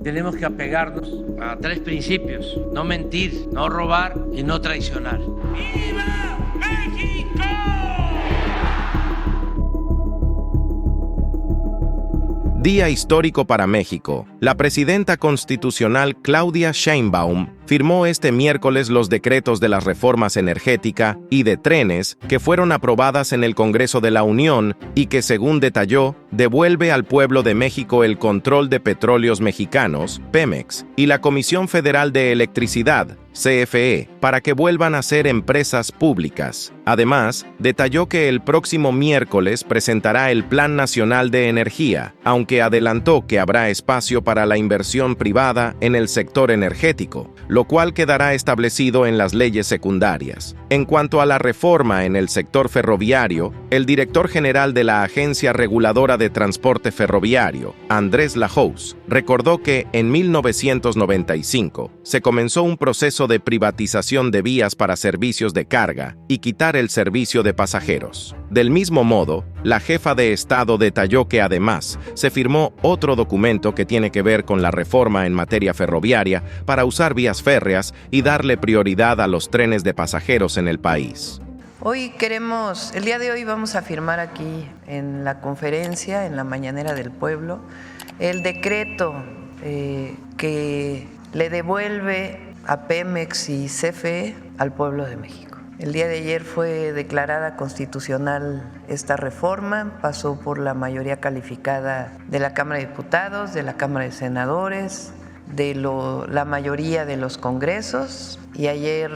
tenemos que apegarnos a 3 principios: no mentir, no robar y no traicionar. ¡Viva México! Día histórico para México. La presidenta constitucional Claudia Sheinbaum firmó este miércoles los decretos de las reformas energética y de trenes que fueron aprobadas en el Congreso de la Unión y que, según detalló, devuelve al pueblo de México el control de Petróleos Mexicanos, Pemex, y la Comisión Federal de Electricidad, CFE, para que vuelvan a ser empresas públicas. Además, detalló que el próximo miércoles presentará el Plan Nacional de Energía, aunque adelantó que habrá espacio para la inversión privada en el sector energético, lo cual quedará establecido en las leyes secundarias. En cuanto a la reforma en el sector ferroviario, el director general de la Agencia Reguladora de Transporte Ferroviario, Andrés Lajous, recordó que en 1995 se comenzó un proceso de privatización de vías para servicios de carga y quitar el servicio de pasajeros. Del mismo modo, la jefa de Estado detalló que además se firmó otro documento que tiene que ver con la reforma en materia ferroviaria para usar vías férreas y darle prioridad a los trenes de pasajeros en el país. El día de hoy vamos a firmar aquí en la conferencia, en la Mañanera del Pueblo, el decreto que le devuelve a Pemex y CFE al pueblo de México. El día de ayer fue declarada constitucional esta reforma, pasó por la mayoría calificada de la Cámara de Diputados, de la Cámara de Senadores, de la mayoría de los congresos, y ayer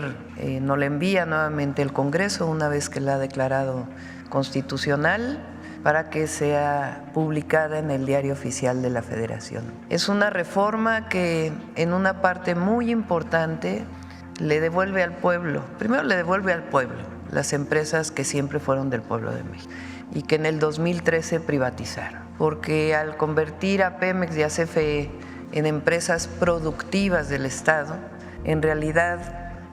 nos la envía nuevamente el Congreso una vez que la ha declarado constitucional para que sea publicada en el Diario Oficial de la Federación. Es una reforma que en una parte muy importante le devuelve al pueblo, primero le devuelve al pueblo las empresas que siempre fueron del pueblo de México y que en el 2013 privatizaron, porque al convertir a Pemex y a CFE en empresas productivas del Estado, en realidad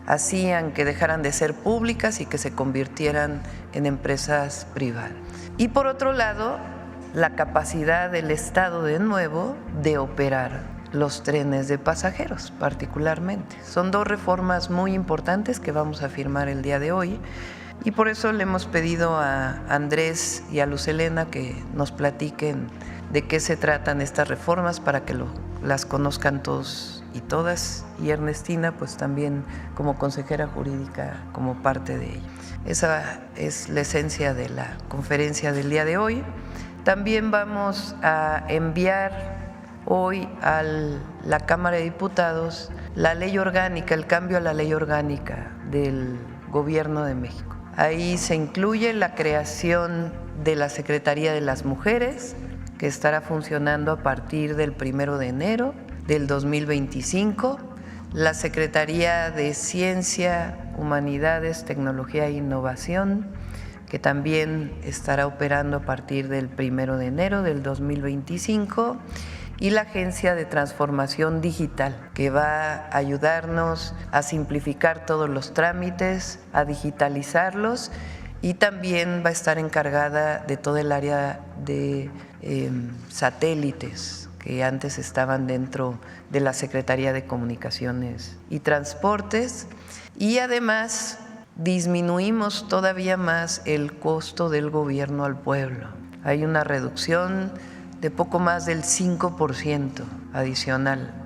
hacían que dejaran de ser públicas y que se convirtieran en empresas privadas. Y por otro lado, la capacidad del Estado de nuevo de operar los trenes de pasajeros particularmente. Son 2 reformas muy importantes que vamos a firmar el día de hoy y por eso le hemos pedido a Andrés y a Luz Helena que nos platiquen de qué se tratan estas reformas para que las conozcan todos y todas, y Ernestina pues también como consejera jurídica como parte de ella. Esa es la esencia de la conferencia del día de hoy. También vamos a enviar hoy a la Cámara de Diputados la ley orgánica, el cambio a la ley orgánica del Gobierno de México. Ahí se incluye la creación de la Secretaría de las Mujeres, que estará funcionando a partir del 1 de enero del 2025, la Secretaría de Ciencia, Humanidades, Tecnología e Innovación, que también estará operando a partir del 1 de enero del 2025, y la Agencia de Transformación Digital, que va a ayudarnos a simplificar todos los trámites, a digitalizarlos, y también va a estar encargada de todo el área de satélites que antes estaban dentro de la Secretaría de Comunicaciones y Transportes, y además disminuimos todavía más el costo del gobierno al pueblo. Hay una reducción de poco más del 5% adicional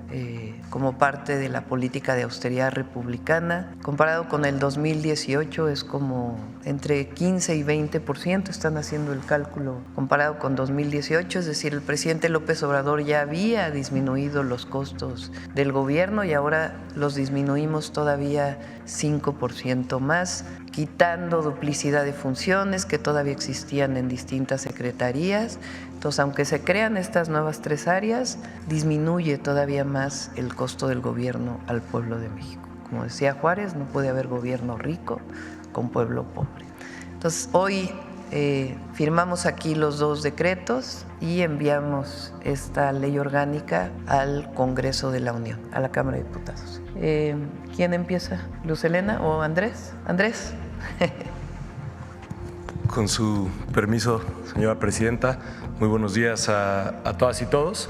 como parte de la política de austeridad republicana. Comparado con el 2018 es como entre 15 y 20%, están haciendo el cálculo comparado con 2018, es decir, el presidente López Obrador ya había disminuido los costos del gobierno y ahora los disminuimos todavía 5% más, quitando duplicidad de funciones que todavía existían en distintas secretarías. Entonces, aunque se crean estas nuevas 3 áreas, disminuye todavía más el costo del gobierno al pueblo de México. Como decía Juárez, no puede haber gobierno rico con pueblo pobre. Entonces, hoy firmamos aquí los 2 decretos y enviamos esta ley orgánica al Congreso de la Unión, a la Cámara de Diputados. ¿Quién empieza? ¿Luz Helena o Andrés? ¿Andrés? Con su permiso, señora presidenta, muy buenos días a todas y todos.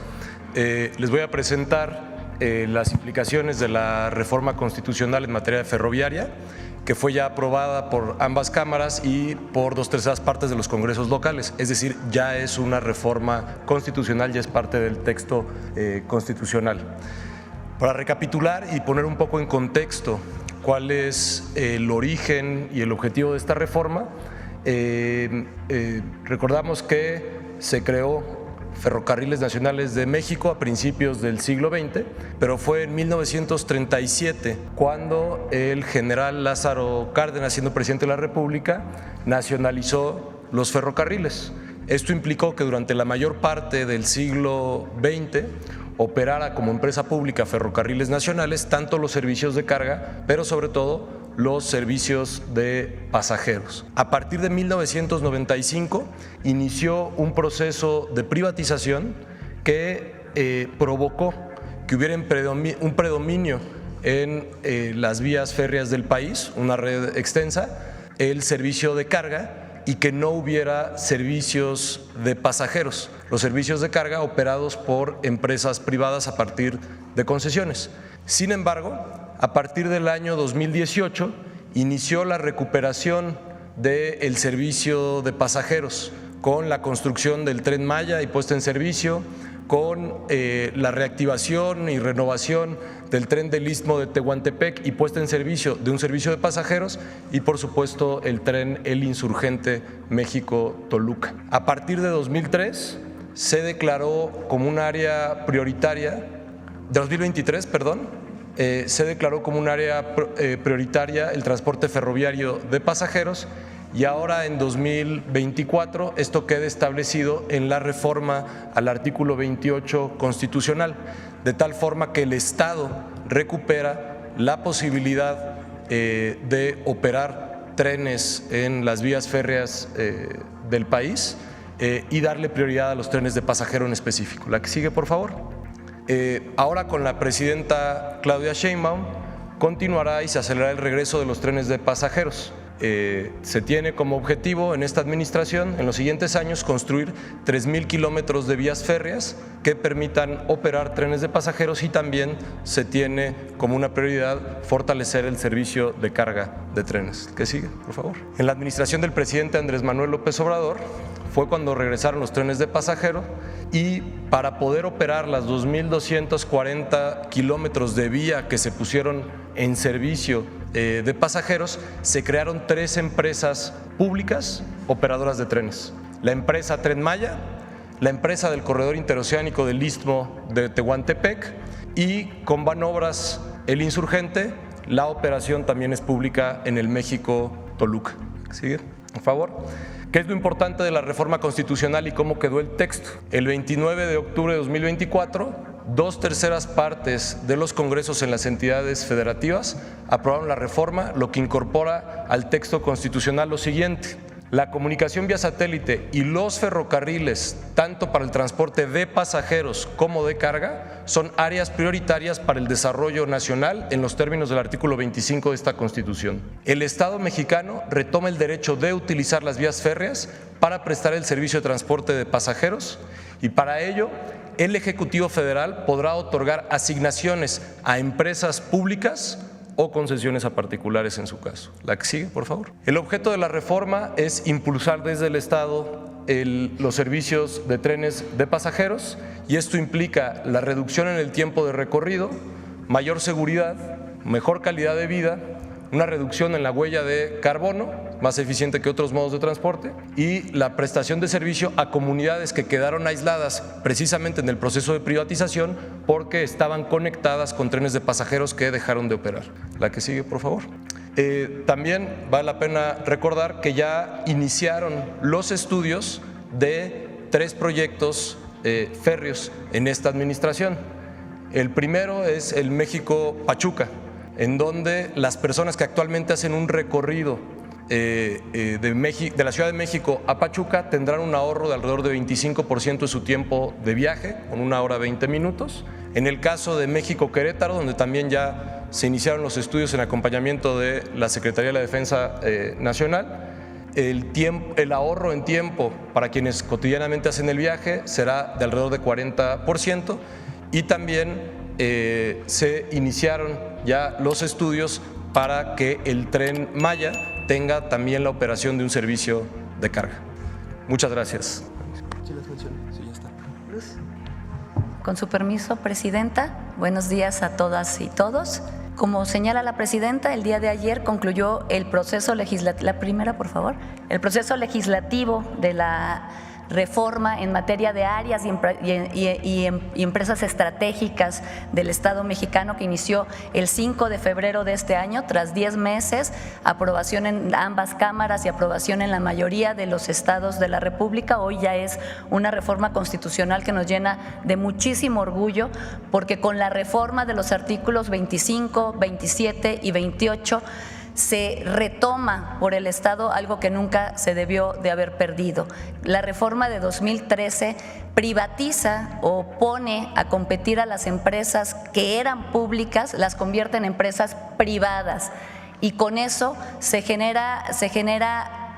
les voy a presentar las implicaciones de la reforma constitucional en materia ferroviaria, que fue ya aprobada por ambas cámaras y por 2/3 partes de los congresos locales. Es decir, ya es una reforma constitucional, ya es parte del texto constitucional. Para recapitular y poner un poco en contexto cuál es el origen y el objetivo de esta reforma, recordamos que se creó Ferrocarriles Nacionales de México a principios del siglo XX, pero fue en 1937 cuando el general Lázaro Cárdenas, siendo presidente de la República, nacionalizó los ferrocarriles. Esto implicó que durante la mayor parte del siglo XX operara como empresa pública Ferrocarriles Nacionales, tanto los servicios de carga, pero sobre todo los servicios de pasajeros. A partir de 1995 inició un proceso de privatización que provocó que hubiera un predominio en las vías férreas del país, una red extensa, el servicio de carga, y que no hubiera servicios de pasajeros, los servicios de carga operados por empresas privadas a partir de concesiones. Sin embargo, a partir del año 2018 inició la recuperación del servicio de pasajeros con la construcción del Tren Maya y puesta en servicio, con la reactivación y renovación del tren del Istmo de Tehuantepec y puesta en servicio de un servicio de pasajeros, y por supuesto el tren El Insurgente México-Toluca. A partir de 2003 se declaró como un área prioritaria, de 2023, se declaró como un área prioritaria el transporte ferroviario de pasajeros, y ahora en 2024 esto queda establecido en la reforma al artículo 28 constitucional, de tal forma que el Estado recupera la posibilidad de operar trenes en las vías férreas del país y darle prioridad a los trenes de pasajero en específico. La que sigue, por favor. Ahora con la presidenta Claudia Sheinbaum continuará y se acelerará el regreso de los trenes de pasajeros. Se tiene como objetivo en esta administración, en los siguientes años, construir 3,000 kilómetros de vías férreas que permitan operar trenes de pasajeros, y también se tiene como una prioridad fortalecer el servicio de carga de trenes. ¿Qué sigue, por favor? En la administración del presidente Andrés Manuel López Obrador fue cuando regresaron los trenes de pasajero, y para poder operar las 2,240 kilómetros de vía que se pusieron en servicio de pasajeros, se crearon 3 empresas públicas operadoras de trenes: la empresa Tren Maya, la empresa del corredor interoceánico del Istmo de Tehuantepec, y con Banobras El Insurgente, la operación también es pública en el México-Toluca. ¿Sigue, por favor? ¿Qué es lo importante de la reforma constitucional y cómo quedó el texto? El 29 de octubre de 2024, 2/3 partes de los congresos en las entidades federativas aprobaron la reforma, lo que incorpora al texto constitucional lo siguiente: la comunicación vía satélite y los ferrocarriles, tanto para el transporte de pasajeros como de carga, son áreas prioritarias para el desarrollo nacional en los términos del artículo 25 de esta Constitución. El Estado mexicano retoma el derecho de utilizar las vías férreas para prestar el servicio de transporte de pasajeros, y para ello el Ejecutivo Federal podrá otorgar asignaciones a empresas públicas o concesiones a particulares en su caso. La que sigue, por favor. El objeto de la reforma es impulsar desde el Estado los servicios de trenes de pasajeros, y esto implica la reducción en el tiempo de recorrido, mayor seguridad, mejor calidad de vida, una reducción en la huella de carbono, más eficiente que otros modos de transporte, y la prestación de servicio a comunidades que quedaron aisladas precisamente en el proceso de privatización porque estaban conectadas con trenes de pasajeros que dejaron de operar. La que sigue, por favor. También vale la pena recordar que ya iniciaron los estudios de 3 proyectos férreos en esta administración. El primero es el México-Pachuca, en donde las personas que actualmente hacen un recorrido de la Ciudad de México a Pachuca tendrán un ahorro de alrededor de 25% de su tiempo de viaje, con 1 hora 20 minutos. En el caso de México-Querétaro, donde también ya se iniciaron los estudios en acompañamiento de la Secretaría de la Defensa Nacional, el ahorro en tiempo para quienes cotidianamente hacen el viaje será de alrededor de 40%, y también se iniciaron ya los estudios para que el Tren Maya tenga también la operación de un servicio de carga. Muchas gracias. Con su permiso, Presidenta, buenos días a todas y todos. Como señala la Presidenta, el día de ayer concluyó el proceso legislativo, la primera, por favor, el proceso legislativo de la reforma en materia de áreas y empresas estratégicas del Estado mexicano, que inició el 5 de febrero de este año, tras 10 meses, aprobación en ambas cámaras y aprobación en la mayoría de los estados de la República. Hoy ya es una reforma constitucional que nos llena de muchísimo orgullo, porque con la reforma de los artículos 25, 27 y 28 se retoma por el Estado algo que nunca se debió de haber perdido. La reforma de 2013 privatiza o pone a competir a las empresas que eran públicas, las convierte en empresas privadas, y con eso se genera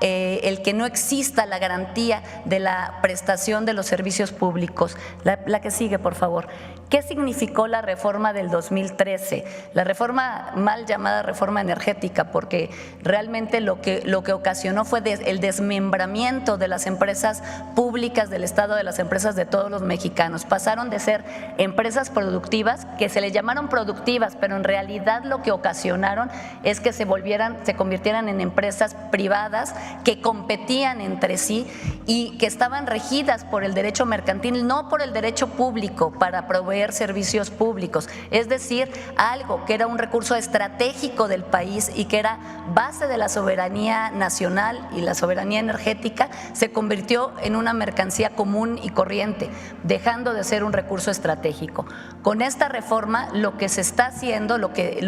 el que no exista la garantía de la prestación de los servicios públicos. La que sigue, por favor. ¿Qué significó la reforma del 2013? La reforma, mal llamada reforma energética, porque realmente lo que ocasionó fue el desmembramiento de las empresas públicas del Estado, de las empresas de todos los mexicanos. Pasaron de ser empresas productivas, que se les llamaron productivas, pero en realidad lo que ocasionaron es que se convirtieran en empresas privadas que competían entre sí y que estaban regidas por el derecho mercantil, no por el derecho público para proveer servicios públicos. Es decir, algo que era un recurso estratégico del país y que era base de la soberanía nacional y la soberanía energética, se convirtió en una mercancía común y corriente, dejando de ser un recurso estratégico. Con esta reforma lo que se está haciendo, lo que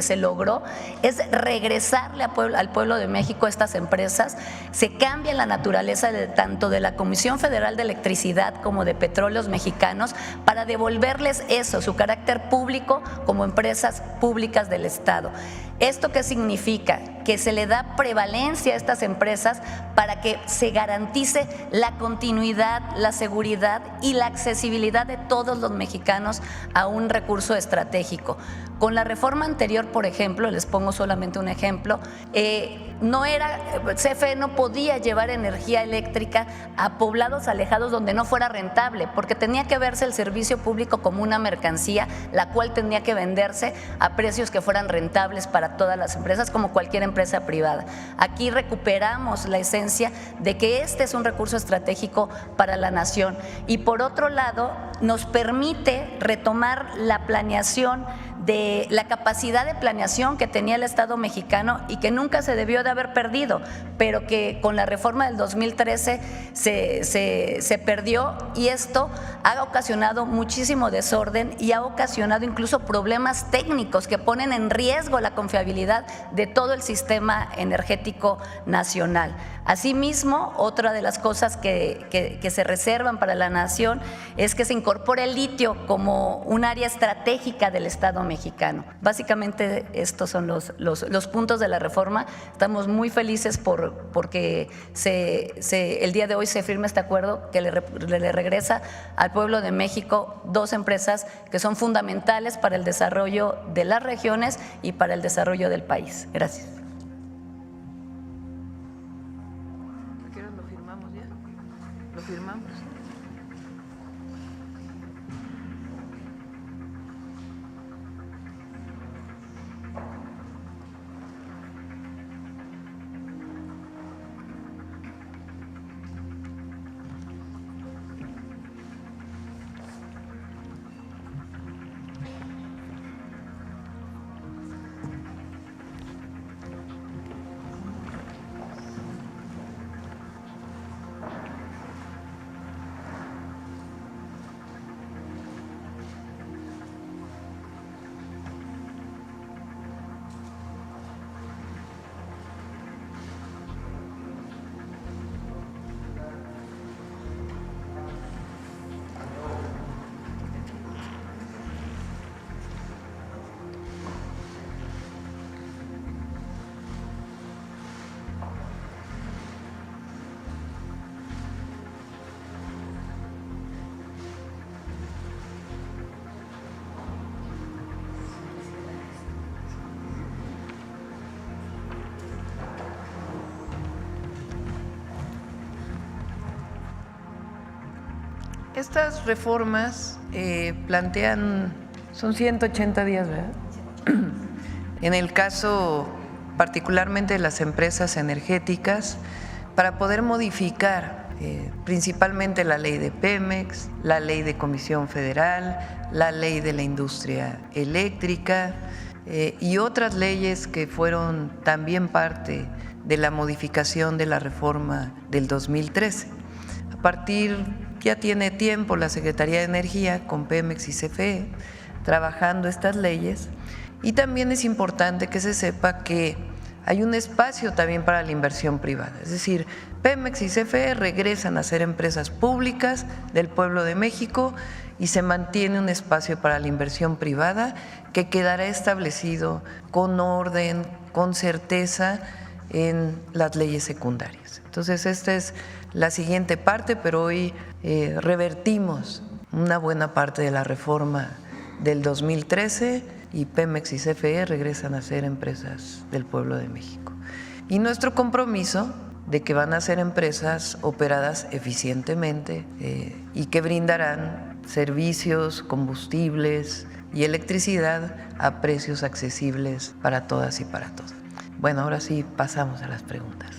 se logró es regresarle al pueblo de México a estas empresas. Se cambia la naturaleza tanto de la Comisión Federal de Electricidad como de Petróleos Mexicanos para devolverles eso, su carácter público como empresas públicas del Estado. ¿Esto qué significa? Que se le da prevalencia a estas empresas para que se garantice la continuidad, la seguridad y la accesibilidad de todos los mexicanos a un recurso estratégico. Con la reforma anterior, por ejemplo, les pongo solamente un ejemplo, CFE no podía llevar energía eléctrica a poblados alejados donde no fuera rentable, porque tenía que verse el servicio público como una mercancía, la cual tenía que venderse a precios que fueran rentables para todas las empresas, como cualquier empresa privada. Aquí recuperamos la esencia de que este es un recurso estratégico para la nación, y por otro lado nos permite retomar la planeación, de la capacidad de planeación que tenía el Estado mexicano y que nunca se debió de haber perdido, pero que con la reforma del 2013 se perdió, y esto ha ocasionado muchísimo desorden y ha ocasionado incluso problemas técnicos que ponen en riesgo la confiabilidad de todo el sistema energético nacional. Asimismo, otra de las cosas que se reservan para la nación es que se incorpore el litio como un área estratégica del Estado mexicano. Básicamente estos son los puntos de la reforma. Estamos muy felices porque el día de hoy se firma este acuerdo que le regresa al pueblo de México dos empresas que son fundamentales para el desarrollo de las regiones y para el desarrollo del país. Gracias. ¿Lo firmamos ya? ¿Lo firmamos? Estas reformas plantean, son 180 días, ¿verdad? En el caso particularmente de las empresas energéticas, para poder modificar principalmente la ley de Pemex, la ley de Comisión Federal, la ley de la industria eléctrica y otras leyes que fueron también parte de la modificación de la reforma del 2013. A partir, ya tiene tiempo la Secretaría de Energía con Pemex y CFE trabajando estas leyes, y también es importante que se sepa que hay un espacio también para la inversión privada, es decir, Pemex y CFE regresan a ser empresas públicas del pueblo de México y se mantiene un espacio para la inversión privada que quedará establecido con orden, con certeza en las leyes secundarias. Entonces, esta es la siguiente parte, pero hoy revertimos una buena parte de la reforma del 2013 y Pemex y CFE regresan a ser empresas del pueblo de México. Y nuestro compromiso de que van a ser empresas operadas eficientemente y que brindarán servicios, combustibles y electricidad a precios accesibles para todas y para todos. Bueno, ahora sí pasamos a las preguntas.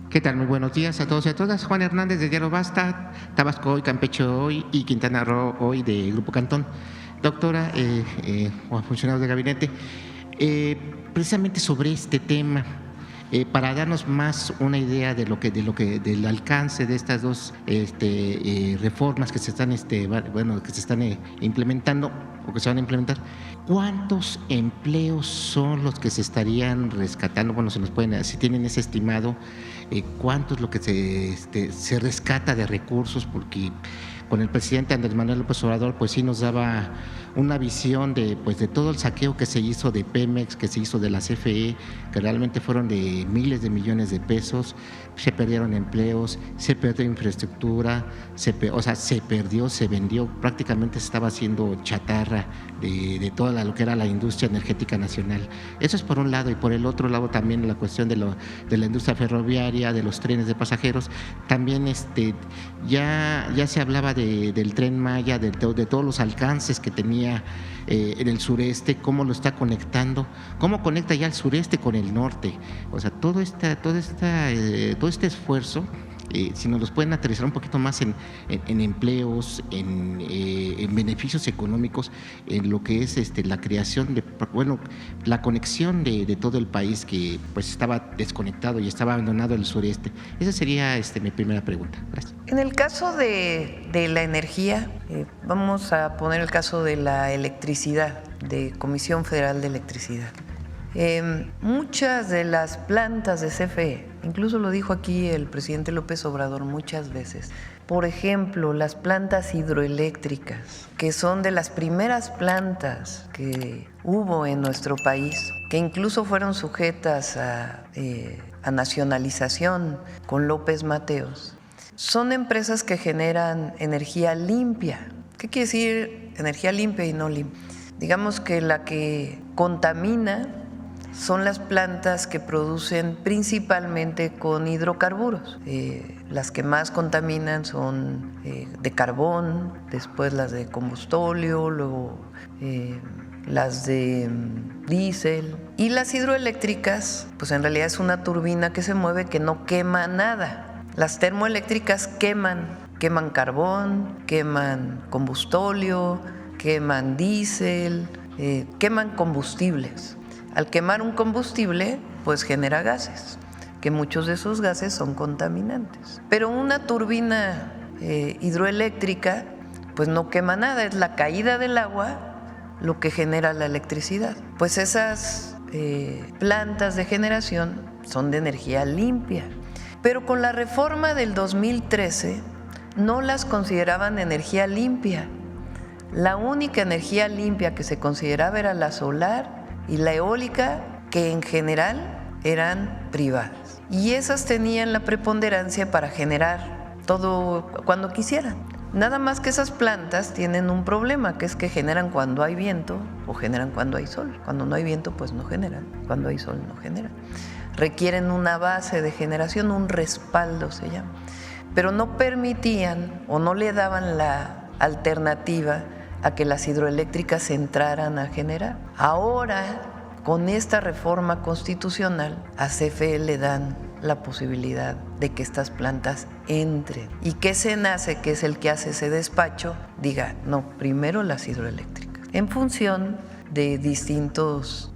¿Qué tal? Muy buenos días a todos y a todas. Juan Hernández de Diario Basta, Tabasco Hoy, Campeche Hoy y Quintana Roo Hoy de Grupo Cantón. Doctora o funcionarios de gabinete, precisamente sobre este tema, para darnos más una idea de del alcance de estas dos reformas que se están implementando o que se van a implementar, ¿cuántos empleos son los que se estarían rescatando? Bueno, se nos pueden, si tienen ese estimado, ¿cuánto es lo que se rescata de recursos? Porque con el presidente Andrés Manuel López Obrador, pues sí nos daba una visión de todo el saqueo que se hizo de Pemex, que se hizo de la CFE, que realmente fueron de miles de millones de pesos. Se perdieron empleos, se perdió infraestructura, se vendió, prácticamente se estaba haciendo chatarra de toda lo que era la industria energética nacional. Eso es por un lado, y por el otro lado también la cuestión de la industria ferroviaria, de los trenes de pasajeros. También ya se hablaba del Tren Maya, de todos los alcances que tenía en el sureste, cómo lo está conectando, cómo conecta ya el sureste con el norte. O sea, todo este esfuerzo, si nos los pueden aterrizar un poquito más en empleos, en beneficios económicos, en lo que es la creación la conexión de todo el país que pues estaba desconectado y estaba abandonado el sureste. Esa sería mi primera pregunta. Gracias. En el caso de la energía, vamos a poner el caso de la electricidad, de Comisión Federal de Electricidad. Muchas de las plantas de CFE, incluso lo dijo aquí el presidente López Obrador muchas veces, por ejemplo, las plantas hidroeléctricas, que son de las primeras plantas que hubo en nuestro país, que incluso fueron sujetas a nacionalización con López Mateos, son empresas que generan energía limpia. ¿Qué quiere decir energía limpia y no limpia? Digamos que la que contamina son las plantas que producen principalmente con hidrocarburos. Las que más contaminan son de carbón, después las de combustóleo, luego las de diésel. Y las hidroeléctricas, pues en realidad es una turbina que se mueve que no quema nada. Las termoeléctricas queman carbón, queman combustóleo, queman diésel, queman combustibles. Al quemar un combustible, pues genera gases, que muchos de esos gases son contaminantes. Pero una turbina hidroeléctrica, pues no quema nada, es la caída del agua lo que genera la electricidad. Pues esas plantas de generación son de energía limpia. Pero con la reforma del 2013 no las consideraban energía limpia. La única energía limpia que se consideraba era la solar y la eólica, que en general eran privadas. Y esas tenían la preponderancia para generar todo cuando quisieran. Nada más que esas plantas tienen un problema, que es que generan cuando hay viento o generan cuando hay sol. Cuando no hay viento, pues no generan. Cuando hay sol, no generan. Requieren una base de generación, un respaldo se llama. pero no permitían o no le daban la alternativa a que las hidroeléctricas entraran a generar. Ahora, con esta reforma constitucional, a CFE le dan la posibilidad de que estas plantas entren y que SENACE, que es el que hace ese despacho, diga, no, primero las hidroeléctricas, en función de distintas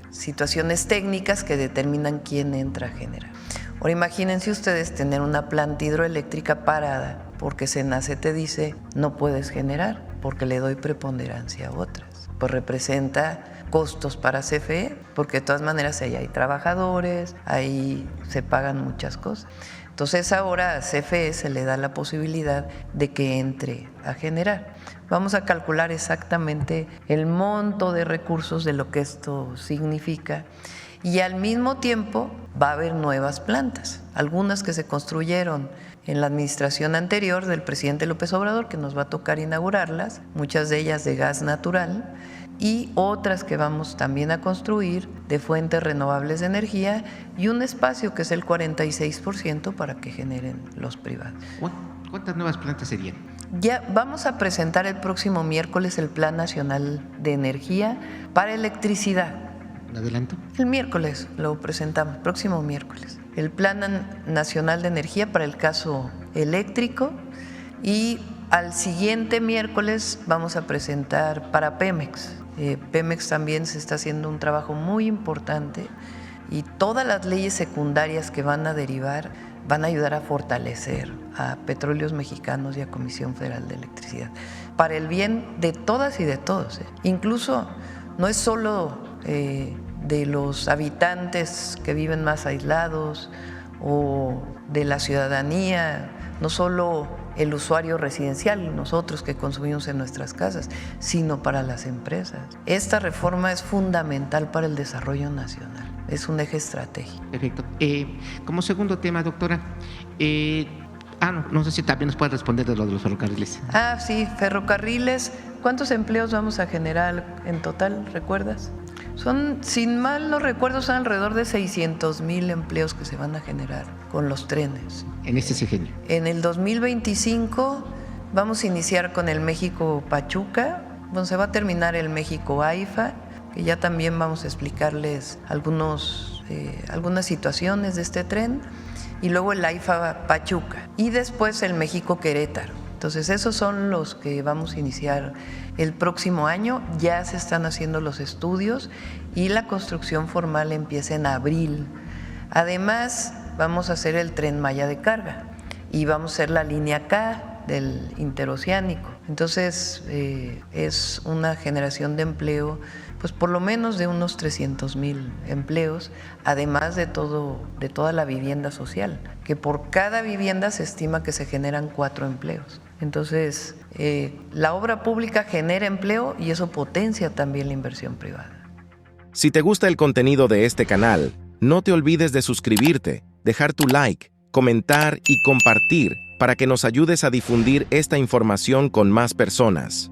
situaciones técnicas que determinan quién entra a generar. Ahora imagínense ustedes tener una planta hidroeléctrica parada porque SENACE te dice no puedes generar porque le doy preponderancia a otras. Pues representa costos para CFE porque de todas maneras ahí hay trabajadores, ahí se pagan muchas cosas. Entonces ahora a CFE se le da la posibilidad de que entre a generar. Vamos a calcular exactamente el monto de recursos de lo que esto significa y al mismo tiempo va a haber nuevas plantas, algunas que se construyeron en la administración anterior del presidente López Obrador, que nos va a tocar inaugurarlas, muchas de ellas de gas natural, y otras que vamos también a construir de fuentes renovables de energía y un espacio que es el 46% para que generen los privados. ¿Cuántas nuevas plantas serían? Ya vamos a presentar el próximo miércoles el Plan Nacional de Energía para Electricidad. ¿Adelanto? El miércoles lo presentamos, próximo miércoles. El Plan Nacional de Energía para el caso eléctrico y al siguiente miércoles vamos a presentar para Pemex. Pemex también se está haciendo un trabajo muy importante y todas las leyes secundarias que van a derivar van a ayudar a fortalecer a Petróleos Mexicanos y a Comisión Federal de Electricidad para el bien de todas y de todos. Incluso no es solo de los habitantes que viven más aislados o de la ciudadanía, no solo el usuario residencial, nosotros que consumimos en nuestras casas, sino para las empresas. Esta reforma es fundamental para el desarrollo nacional, es un eje estratégico. Perfecto. Como segundo tema, doctora, no sé si también nos puede responder de lo de los ferrocarriles. Sí, ferrocarriles. ¿Cuántos empleos vamos a generar en total, recuerdas? Son, sin mal no recuerdo, son alrededor de 600,000 empleos que se van a generar con los trenes. En este sexenio. En el 2025 vamos a iniciar con el México-Pachuca, donde se va a terminar el México-AIFA, que ya también vamos a explicarles algunas situaciones de este tren, y luego el AIFA-Pachuca, y después el México-Querétaro. Entonces esos son los que vamos a iniciar el próximo año, ya se están haciendo los estudios y la construcción formal empieza en abril. Además vamos a hacer el Tren Maya de carga y vamos a hacer la línea K del interoceánico. Entonces es una generación de empleo, pues por lo menos de unos 300,000 empleos, además de toda la vivienda social, que por cada vivienda se estima que se generan 4 empleos. Entonces, la obra pública genera empleo y eso potencia también la inversión privada. Si te gusta el contenido de este canal, no te olvides de suscribirte, dejar tu like, comentar y compartir para que nos ayudes a difundir esta información con más personas.